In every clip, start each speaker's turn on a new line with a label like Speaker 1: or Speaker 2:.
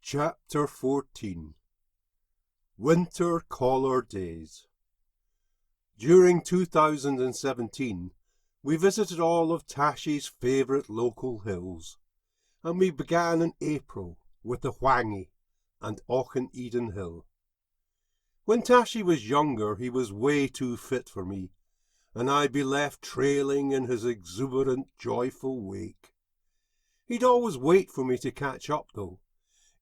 Speaker 1: Chapter 14 Winter Caller Days. During 2017, we visited all of Tashi's favourite local hills, and we began in April with the Hwangi and Aucheneden Hill. When Tashi was younger, he was way too fit for me, and I'd be left trailing in his exuberant, joyful wake. He'd always wait for me to catch up, though,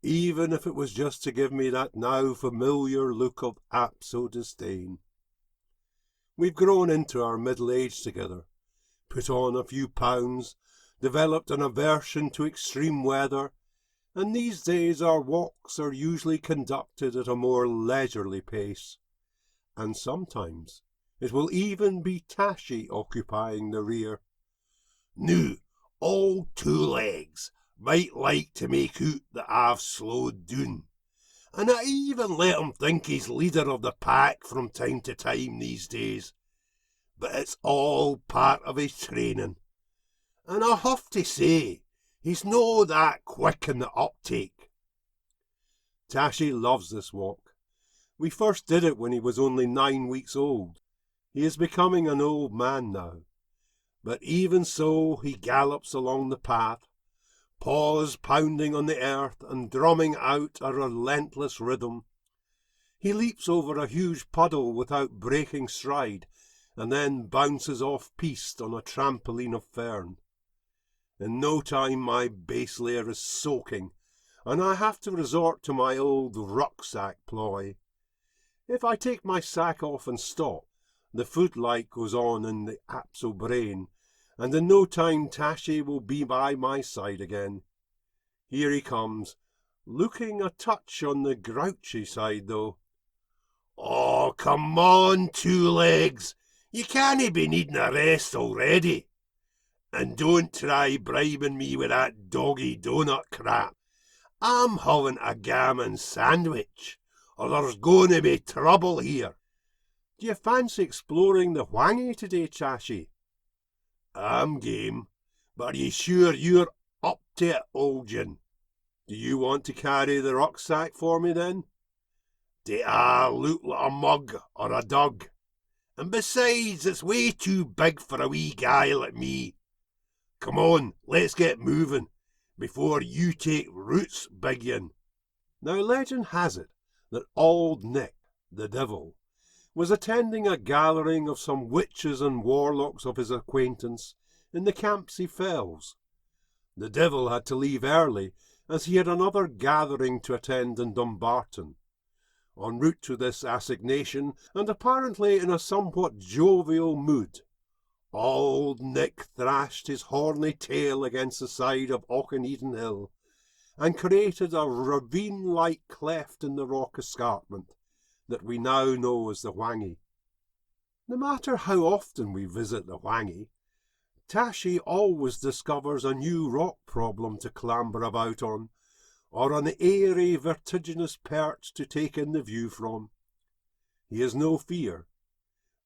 Speaker 1: even if it was just to give me that now familiar look of abso disdain. We've grown into our middle age together, put on a few pounds, developed an aversion to extreme weather, and these days our walks are usually conducted at a more leisurely pace, and sometimes it will even be Tashi occupying the rear.
Speaker 2: Noo, old two legs might like to make out that I've slowed down, and I even let him think he's leader of the pack from time to time these days. But it's all part of his training, and I have to say, he's no that quick in the uptake.
Speaker 1: Tashi loves this walk. We first did it when he was only 9 weeks old. He is becoming an old man now, but even so he gallops along the path, paws pounding on the earth and drumming out a relentless rhythm. He leaps over a huge puddle without breaking stride, and then bounces off-piste on a trampoline of fern. In no time my base layer is soaking, and I have to resort to my old rucksack ploy. If I take my sack off and stop, the footlight goes on in the abso brain, and in no time Tashi will be by my side again. Here he comes, looking a touch on the grouchy side, though.
Speaker 2: Oh, come on, two legs, you can't be needing a rest already. And don't try bribing me with that doggy donut crap. I'm having a gammon sandwich, or there's going to be trouble here.
Speaker 1: Do you fancy exploring the Hwangi today, Tashi?
Speaker 2: I'm game, but are you sure you're up to it, old gin?
Speaker 1: Do you want to carry the rucksack for me, then?
Speaker 2: Do I look like a mug or a dog? And besides, it's way too big for a wee guy like me. Come on, let's get moving, before you take roots, big yin.
Speaker 1: Now legend has it that Old Nick, the devil, was attending a gathering of some witches and warlocks of his acquaintance in the Campsie Fells. The devil had to leave early, as he had another gathering to attend in Dumbarton. En route to this assignation, and apparently in a somewhat jovial mood, Old Nick thrashed his horny tail against the side of Aucheneden Hill, and created a ravine-like cleft in the rock escarpment that we now know as the Hwangi. No matter how often we visit the Hwangi, Tashi always discovers a new rock problem to clamber about on, or an airy, vertiginous perch to take in the view from. He has no fear,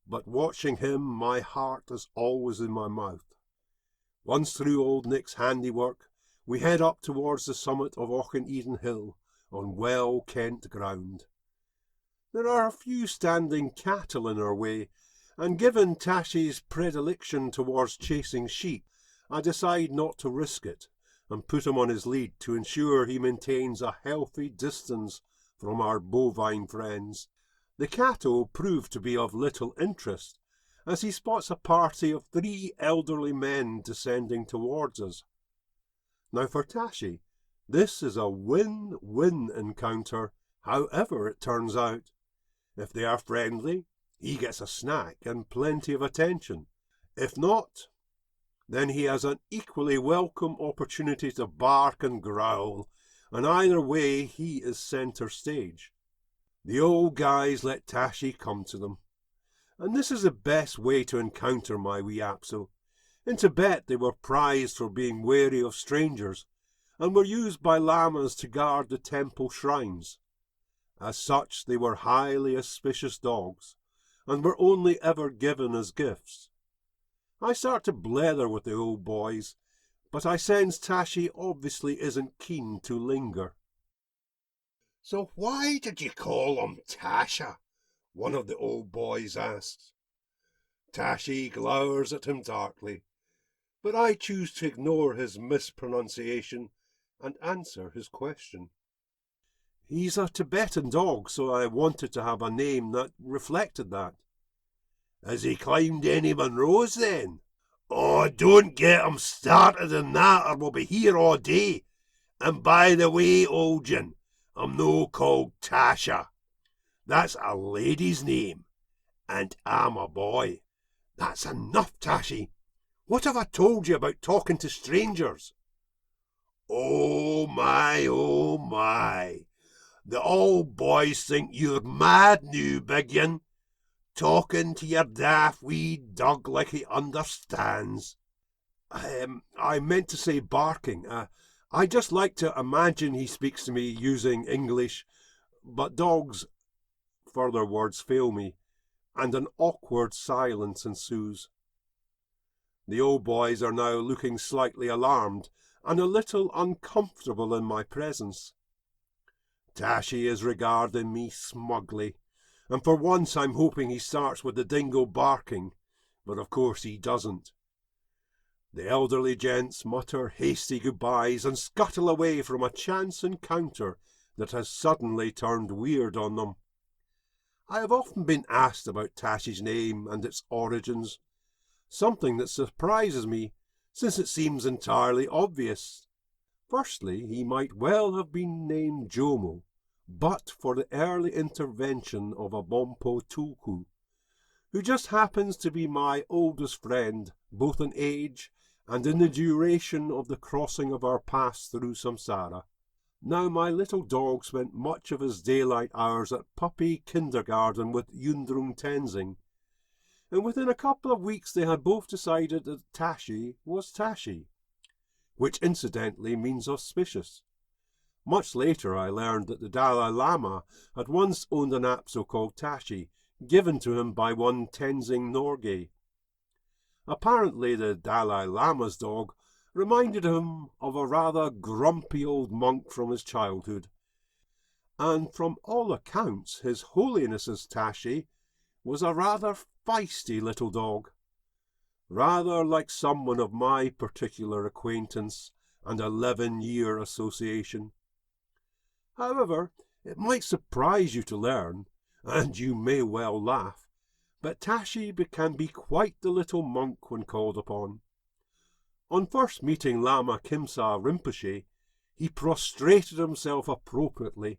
Speaker 1: but watching him my heart is always in my mouth. Once through Old Nick's handiwork, we head up towards the summit of Aucheneden Hill on well-kent ground. There are a few standing cattle in our way, and given Tashi's predilection towards chasing sheep, I decide not to risk it, and put him on his lead to ensure he maintains a healthy distance from our bovine friends. The cattle prove to be of little interest, as he spots a party of 3 elderly men descending towards us. Now for Tashi, this is a win-win encounter, however it turns out. If they are friendly, he gets a snack and plenty of attention. If not, then he has an equally welcome opportunity to bark and growl, and either way he is centre stage. The old guys let Tashi come to them, and this is the best way to encounter my wee abso. In Tibet they were prized for being wary of strangers, and were used by lamas to guard the temple shrines. As such they were highly auspicious dogs, and were only ever given as gifts. I start to blether with the old boys, but I sense Tashi obviously isn't keen to linger.
Speaker 2: So why did you call him Tasha? One of the old boys asks. Tashi glowers at him darkly, but I choose to ignore his mispronunciation and answer his question.
Speaker 1: He's a Tibetan dog, so I wanted to have a name that reflected that.
Speaker 2: Has he climbed any Munros then? Oh, don't get him started on that or we'll be here all day. And by the way, Olgin, I'm no called Tasha. That's a lady's name, and I'm a boy. That's enough, Tashi. What have I told you about talking to strangers? Oh my, oh my. The old boys think you're mad now, big un. Talking to your daft wee dog like he understands.
Speaker 1: I meant to say barking. I just like to imagine he speaks to me using English, but dogs, further words fail me, and an awkward silence ensues. The old boys are now looking slightly alarmed and a little uncomfortable in my presence. Tashi is regarding me smugly, and for once I'm hoping he starts with the dingo barking, but of course he doesn't. The elderly gents mutter hasty goodbyes and scuttle away from a chance encounter that has suddenly turned weird on them. I have often been asked about Tashi's name and its origins, something that surprises me, since it seems entirely obvious. Firstly, he might well have been named Jomo, but for the early intervention of a Bompo Tulku, who just happens to be my oldest friend, both in age and in the duration of the crossing of our paths through samsara. Now my little dog spent much of his daylight hours at puppy kindergarten with Yundrung Tenzing, and within a couple of weeks they had both decided that Tashi was Tashi, which incidentally means auspicious. Much later I learned that the Dalai Lama had once owned an Apso called Tashi, given to him by one Tenzing Norgay. Apparently the Dalai Lama's dog reminded him of a rather grumpy old monk from his childhood, and from all accounts His Holiness's Tashi was a rather feisty little dog, rather like someone of my particular acquaintance and 11-year association. However, it might surprise you to learn, and you may well laugh, but Tashi can be quite the little monk when called upon. On first meeting Lama Kimsa Rinpoche, he prostrated himself appropriately,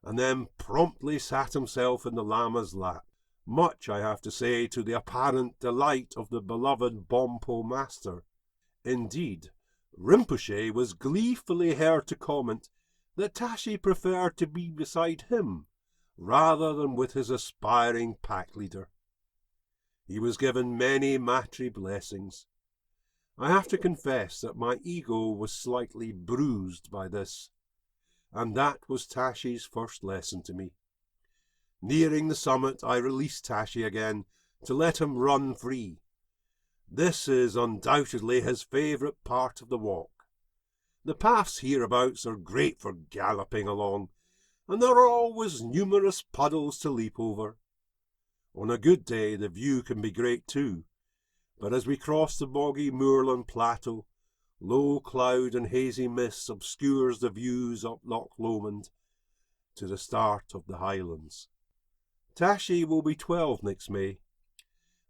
Speaker 1: and then promptly sat himself in the Lama's lap, much, I have to say, to the apparent delight of the beloved Bompo master. Indeed, Rinpoche was gleefully heard to comment that Tashi preferred to be beside him, rather than with his aspiring pack leader. He was given many matri blessings. I have to confess that my ego was slightly bruised by this, and that was Tashi's first lesson to me. Nearing the summit, I released Tashi again to let him run free. This is undoubtedly his favourite part of the walk. The paths hereabouts are great for galloping along, and there are always numerous puddles to leap over. On a good day the view can be great too, but as we cross the boggy moorland plateau, low cloud and hazy mist obscures the views up Loch Lomond to the start of the Highlands. Tashi will be 12 next May,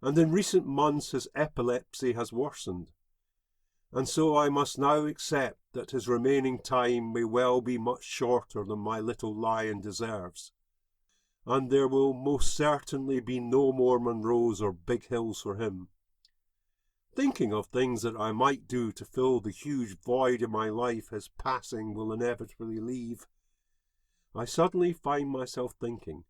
Speaker 1: and in recent months his epilepsy has worsened, and so I must now accept that his remaining time may well be much shorter than my little lion deserves, and there will most certainly be no more Munros or big hills for him. Thinking of things that I might do to fill the huge void in my life his passing will inevitably leave, I suddenly find myself thinking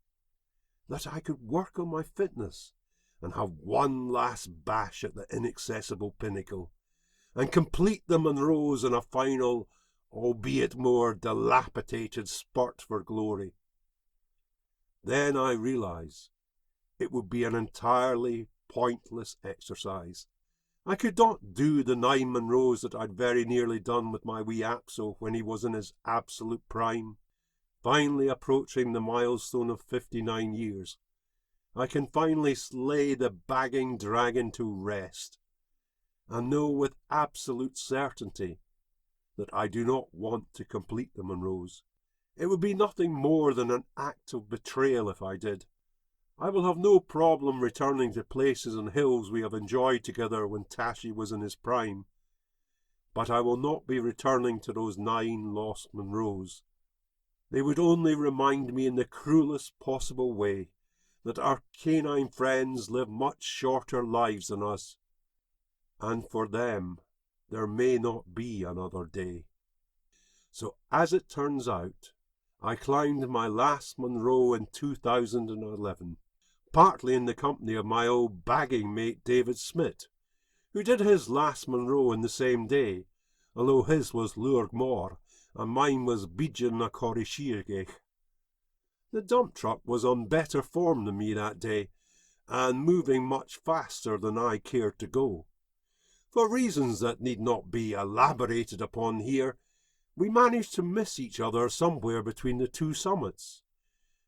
Speaker 1: that I could work on my fitness and have one last bash at the inaccessible pinnacle, and complete the Munros in a final, albeit more dilapidated spurt for glory. Then I realise it would be an entirely pointless exercise. I could not do the 9 Munros that I'd very nearly done with my wee Apso when he was in his absolute prime. finally approaching the milestone of 59 years, I can finally lay the bagging dragon to rest, and know with absolute certainty that I do not want to complete the Munros. It would be nothing more than an act of betrayal if I did. I will have no problem returning to places and hills we have enjoyed together when Tashi was in his prime, but I will not be returning to those 9 lost Munros. They would only remind me in the cruelest possible way that our canine friends live much shorter lives than us, and for them there may not be another day. So as it turns out, I climbed my last Munro in 2011, partly in the company of my old bagging mate David Smith, who did his last Munro in the same day, although his was Luaig Mor and mine was Bidjan na Corrishiirgech. The dump truck was on better form than me that day, and moving much faster than I cared to go. For reasons that need not be elaborated upon here, we managed to miss each other somewhere between the 2 summits,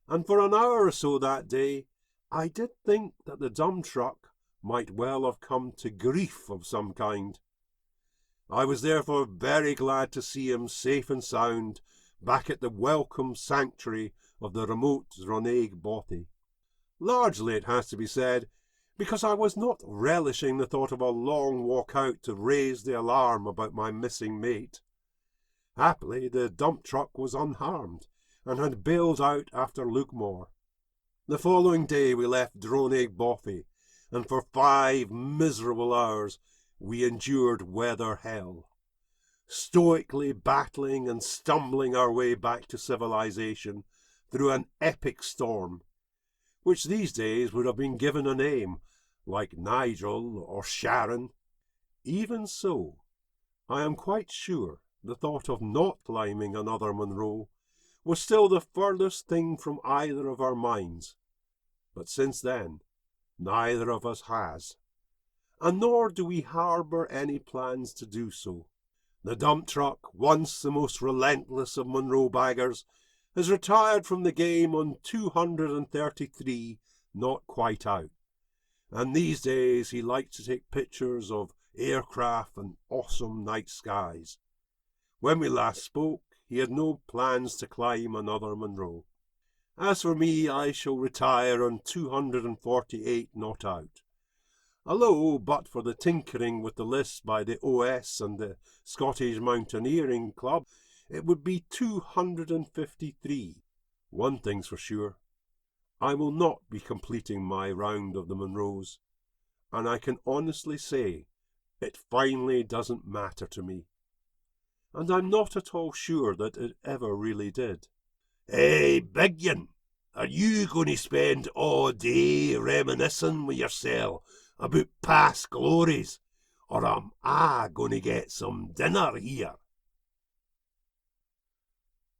Speaker 1: and for an hour or so that day I did think that the dump truck might well have come to grief of some kind. I was therefore very glad to see him safe and sound back at the welcome sanctuary of the remote Ronaig Bothy. Largely, it has to be said, because I was not relishing the thought of a long walk out to raise the alarm about my missing mate. Happily, the dump truck was unharmed, and had bailed out after Luigmore. The following day we left Ronaig Bothy, and for 5 miserable hours we endured weather hell, stoically battling and stumbling our way back to civilization through an epic storm, which these days would have been given a name, like Nigel or Sharon. Even so, I am quite sure the thought of not climbing another Munro was still the furthest thing from either of our minds, but since then neither of us has, and nor do we harbour any plans to do so. The dump truck, once the most relentless of Munro baggers, has retired from the game on 233 not quite out, and these days he likes to take pictures of aircraft and awesome night skies. When we last spoke, he had no plans to climb another Munro. As for me, I shall retire on 248 not out, although but for the tinkering with the list by the OS and the Scottish Mountaineering Club, it would be 253. One thing's for sure, I will not be completing my round of the Munros, and I can honestly say it finally doesn't matter to me, and I'm not at all sure that it ever really did.
Speaker 2: Hey, big un, are you going to spend all day reminiscing with yourself about past glories, or am I going to get some dinner here?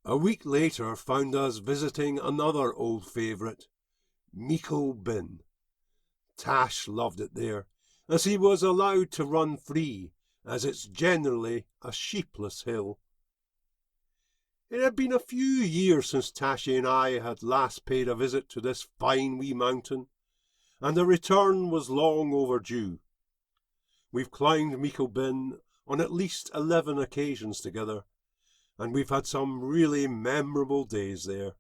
Speaker 1: A week later found us visiting another old favourite, Meikle Bin. Tash loved it there, as he was allowed to run free, as it's generally a sheepless hill. It had been a few years since Tashi and I had last paid a visit to this fine wee mountain, and the return was long overdue. We've climbed Meikle Bin on at least 11 occasions together, and we've had some really memorable days there.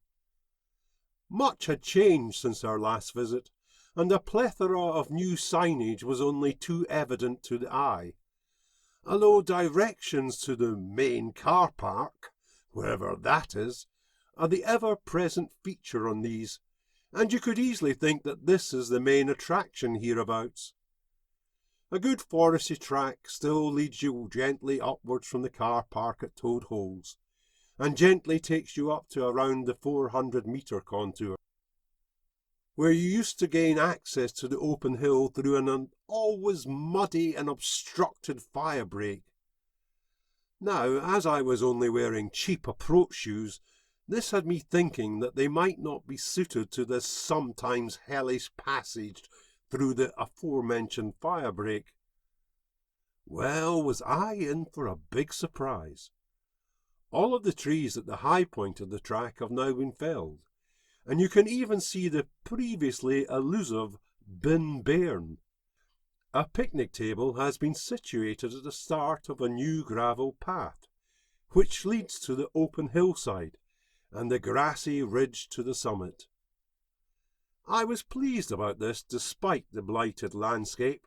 Speaker 1: Much had changed since our last visit, and a plethora of new signage was only too evident to the eye, although directions to the main car park, wherever that is, are the ever-present feature on these, and you could easily think that this is the main attraction hereabouts. A good foresty track still leads you gently upwards from the car park at Toad Holes, and gently takes you up to around the 400-metre contour, where you used to gain access to the open hill through an always muddy and obstructed fire break. Now, as I was only wearing cheap approach shoes, this had me thinking that they might not be suited to this sometimes hellish passage through the aforementioned fire break. Well, was I in for a big surprise. All of the trees at the high point of the track have now been felled, and you can even see the previously elusive Bin Bairn. A picnic table has been situated at the start of a new gravel path, which leads to the open hillside and the grassy ridge to the summit. I was pleased about this despite the blighted landscape.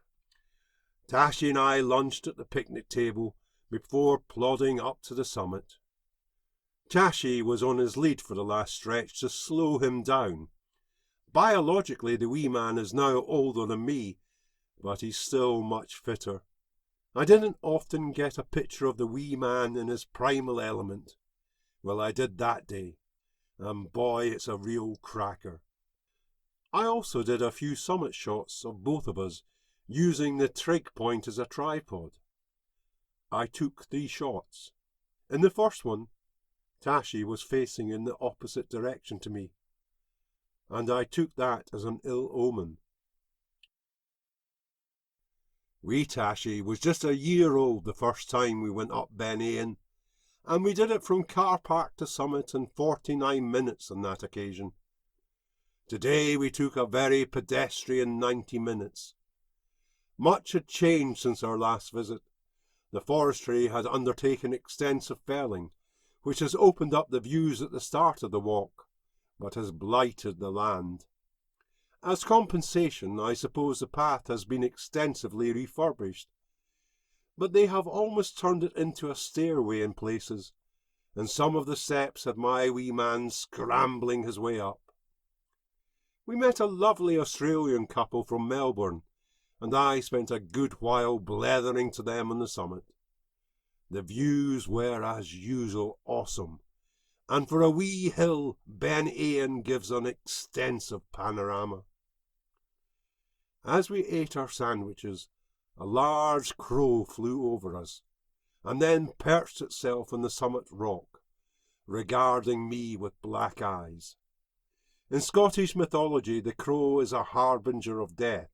Speaker 1: Tashi and I lunched at the picnic table before plodding up to the summit. Tashi was on his lead for the last stretch to slow him down. Biologically, the wee man is now older than me, but he's still much fitter. I didn't often get a picture of the wee man in his primal element. Well, I did that day, and boy, it's a real cracker. I also did a few summit shots of both of us, using the trig point as a tripod. I took 3 shots. In the first one, Tashi was facing in the opposite direction to me, and I took that as an ill omen. Wee Tashi was just a year old the first time we went up Ben Éan, and we did it from car park to summit in 49 minutes on that occasion. Today we took a very pedestrian 90 minutes. Much had changed since our last visit. The forestry had undertaken extensive felling, which has opened up the views at the start of the walk, but has blighted the land. As compensation, I suppose the path has been extensively refurbished, but they have almost turned it into a stairway in places, and some of the steps had my wee man scrambling his way up. We met a lovely Australian couple from Melbourne, and I spent a good while blethering to them on the summit. The views were, as usual, awesome, and for a wee hill, Ben Éan gives an extensive panorama. As we ate our sandwiches, a large crow flew over us, and then perched itself on the summit rock, regarding me with black eyes. In Scottish mythology, the crow is a harbinger of death,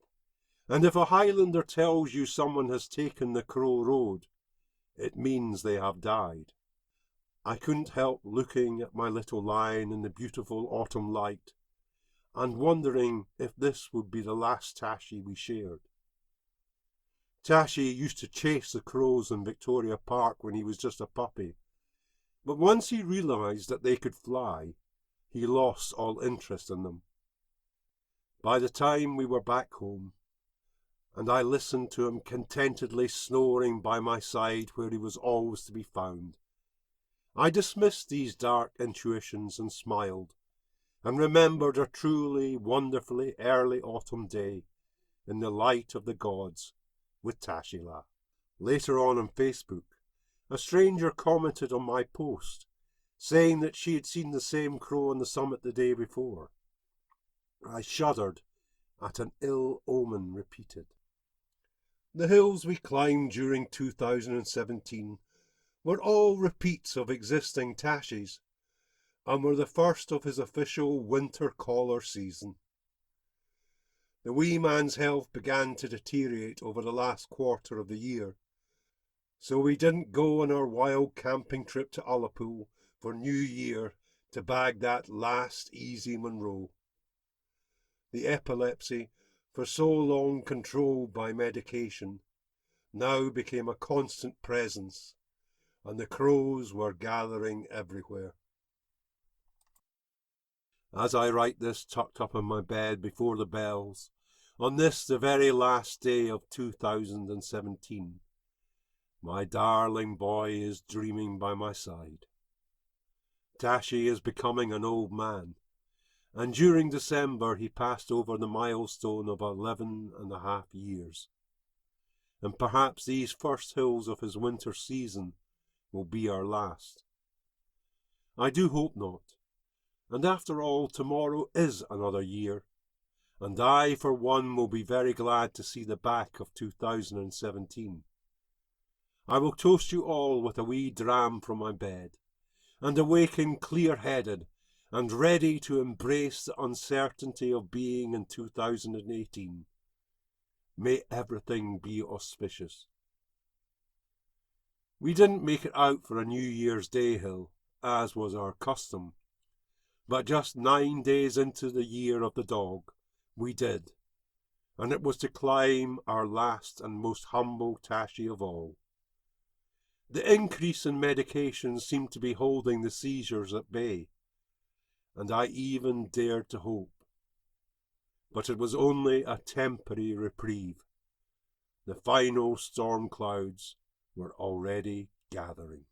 Speaker 1: and if a Highlander tells you someone has taken the Crow Road, it means they have died. I couldn't help looking at my little line in the beautiful autumn light, and wondering if this would be the last Tashi we shared. Tashi used to chase the crows in Victoria Park when he was just a puppy, but once he realised that they could fly, he lost all interest in them. By the time we were back home, and I listened to him contentedly snoring by my side where he was always to be found, I dismissed these dark intuitions and smiled, and remembered a truly wonderfully early autumn day in the light of the gods with Tashila. Later on Facebook, a stranger commented on my post, saying that she had seen the same crow on the summit the day before. I shuddered at an ill omen repeated. The hills we climbed during 2017 were all repeats of existing Tashis, and were the first of his official winter collar season. The wee man's health began to deteriorate over the last quarter of the year, so we didn't go on our wild camping trip to Ullapool for New Year to bag that last easy Monroe. The epilepsy, for so long controlled by medication, now became a constant presence, and the crows were gathering everywhere. As I write this tucked up in my bed before the bells, on this the very last day of 2017, my darling boy is dreaming by my side. Tashi is becoming an old man, and during December he passed over the milestone of 11.5 years. And perhaps these first hills of his winter season will be our last. I do hope not. And after all, tomorrow is another year, and I, for one, will be very glad to see the back of 2017. I will toast you all with a wee dram from my bed, and awaken clear-headed and ready to embrace the uncertainty of being in 2018. May everything be auspicious. We didn't make it out for a New Year's Day hill, as was our custom, but just 9 days into the year of the dog, we did, and it was to climb our last and most humble tashi of all. The increase in medication seemed to be holding the seizures at bay, and I even dared to hope. But it was only a temporary reprieve. The final storm clouds were already gathering.